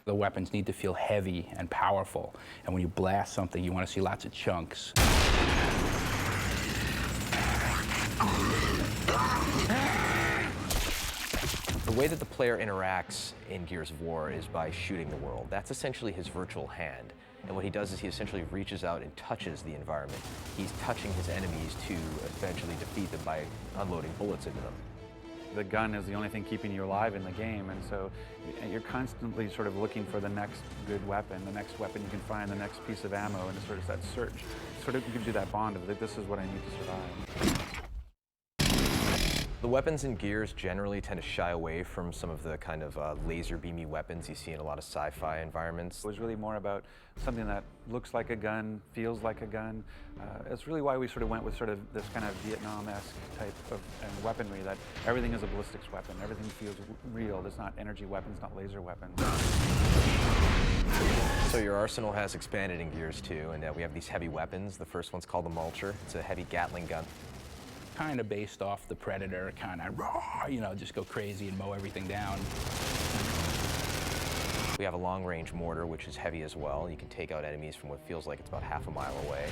The weapons need to feel heavy and powerful, and when you blast something, you want to see lots of chunks. The way that the player interacts in Gears of War is by shooting the world. That's essentially his virtual hand. And what he does is he essentially reaches out and touches the environment. He's touching his enemies to eventually defeat them by unloading bullets into them. The gun is the only thing keeping you alive in the game, and so you're constantly sort of looking for the next good weapon, the next weapon you can find, the next piece of ammo, and it's sort of that search. It sort of gives you that bond of that this is what I need to survive. The weapons in Gears generally tend to shy away from some of the kind of laser beamy weapons you see in a lot of sci-fi environments. It was really more about something that looks like a gun, feels like a gun. It's really why we sort of went with sort of this kind of Vietnam-esque type of weaponry, that everything is a ballistics weapon, everything feels real. There's not energy weapons, not laser weapons. So your arsenal has expanded in Gears 2, and we have these heavy weapons. The first one's called the Mulcher. It's a heavy Gatling gun. Kind of based off the Predator, kind of raw, you know, just go crazy and mow everything down. We have a long-range mortar, which is heavy as well. You can take out enemies from what feels like it's about half a mile away.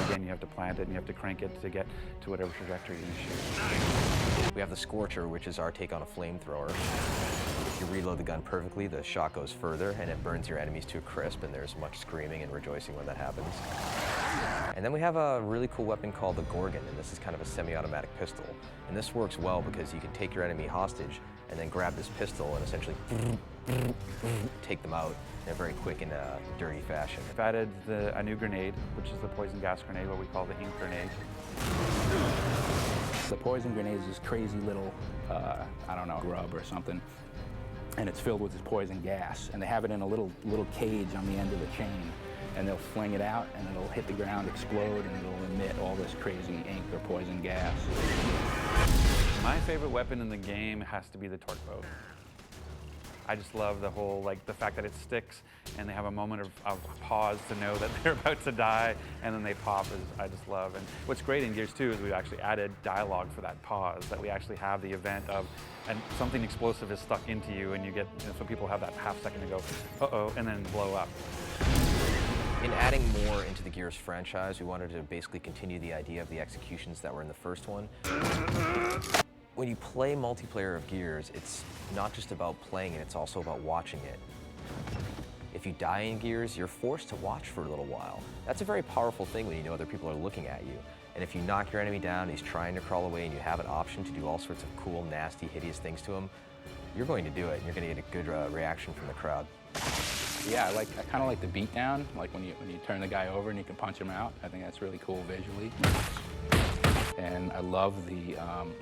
Again, you have to plant it and you have to crank it to get to whatever trajectory you're going to shoot. We have the Scorcher, which is our take on a flamethrower. If you reload the gun perfectly, the shot goes further and it burns your enemies to a crisp, and there's much screaming and rejoicing when that happens. And then we have a really cool weapon called the Gorgon, and this is kind of a semi-automatic pistol. And this works well because you can take your enemy hostage and then grab this pistol and essentially take them out in a very quick and dirty fashion. We've added a new grenade, which is the poison gas grenade, what we call the ink grenade. The poison grenade is this crazy little, I don't know, grub or something, and it's filled with this poison gas, and they have it in a little cage on the end of the chain, and they'll fling it out, and it'll hit the ground, explode, and it'll emit all this crazy ink or poison gas. My favorite weapon in the game has to be the torque bow. I just love the whole, like, the fact that it sticks and they have a moment of pause to know that they're about to die, and then they pop I just love. And what's great in Gears 2 is we've actually added dialogue for that pause, that we actually have the event of, and something explosive is stuck into you, and you get, so people have that half second to go, uh-oh, and then blow up. In adding more into the Gears franchise, we wanted to basically continue the idea of the executions that were in the first one. When you play multiplayer of Gears, it's not just about playing it, it's also about watching it. If you die in Gears, you're forced to watch for a little while. That's a very powerful thing when you know other people are looking at you. And if you knock your enemy down, he's trying to crawl away, and you have an option to do all sorts of cool, nasty, hideous things to him, you're going to do it, and you're going to get a good reaction from the crowd. Yeah, I kind of like the beatdown, like when you turn the guy over and you can punch him out. I think that's really cool visually. And I love the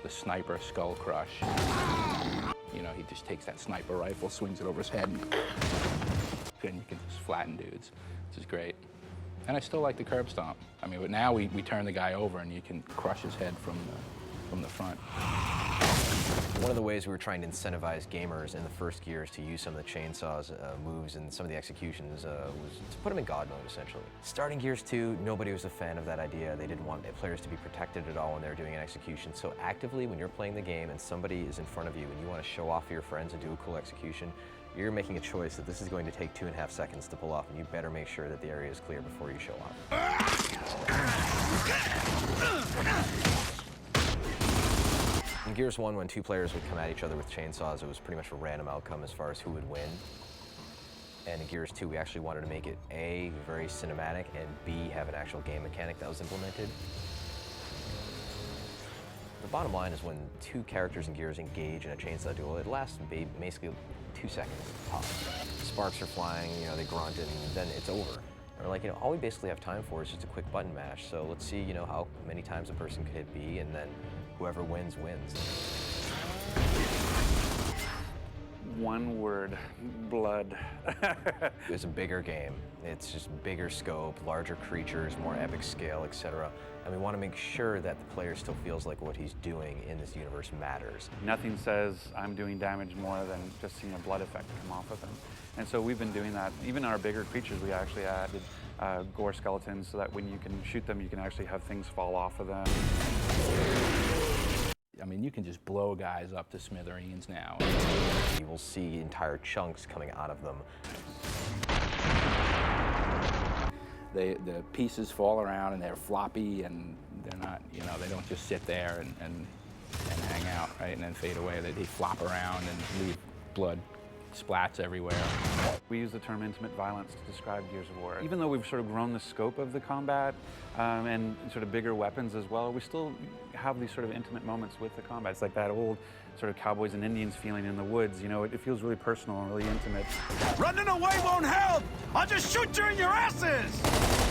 sniper skull crush. You know, he just takes that sniper rifle, swings it over his head, and you can just flatten dudes, which is great. And I still like the curb stomp. I mean, but now we turn the guy over and you can crush his head from the front. One of the ways we were trying to incentivize gamers in the first Gears to use some of the chainsaws moves and some of the executions was to put them in God mode, essentially. Starting Gears 2, nobody was a fan of that idea. They didn't want players to be protected at all when they were doing an execution. So actively, when you're playing the game and somebody is in front of you and you want to show off for your friends and do a cool execution, you're making a choice that this is going to take 2.5 seconds to pull off, and you better make sure that the area is clear before you show off. In Gears 1, when two players would come at each other with chainsaws, it was pretty much a random outcome as far as who would win. And in Gears 2, we actually wanted to make it A, very cinematic, and B, have an actual game mechanic that was implemented. The bottom line is when two characters in Gears engage in a chainsaw duel, it lasts basically 2 seconds tops. Sparks are flying, you know, they grunt, and then it's over. Or like, you know, all we basically have time for is just a quick button mash. So let's see, you know, how many times a person could hit B, and then whoever wins, wins. One word, blood. It's a bigger game. It's just bigger scope, larger creatures, more epic scale, etc. And we want to make sure that the player still feels like what he's doing in this universe matters. Nothing says I'm doing damage more than just seeing a blood effect come off of them. And so we've been doing that. Even our bigger creatures, we actually added gore skeletons so that when you can shoot them, you can actually have things fall off of them. I mean, you can just blow guys up to smithereens now. You will see entire chunks coming out of them. The pieces fall around and they're floppy, and they're not, you know, they don't just sit there and hang out, right, and then fade away. They flop around and leave blood splats everywhere. We use the term intimate violence to describe Gears of War. Even though we've sort of grown the scope of the combat and sort of bigger weapons as well, we still have these sort of intimate moments with the combat. It's like that old sort of cowboys and Indians feeling in the woods. You know, it feels really personal and really intimate. Running away won't help! I'll just shoot you in your asses!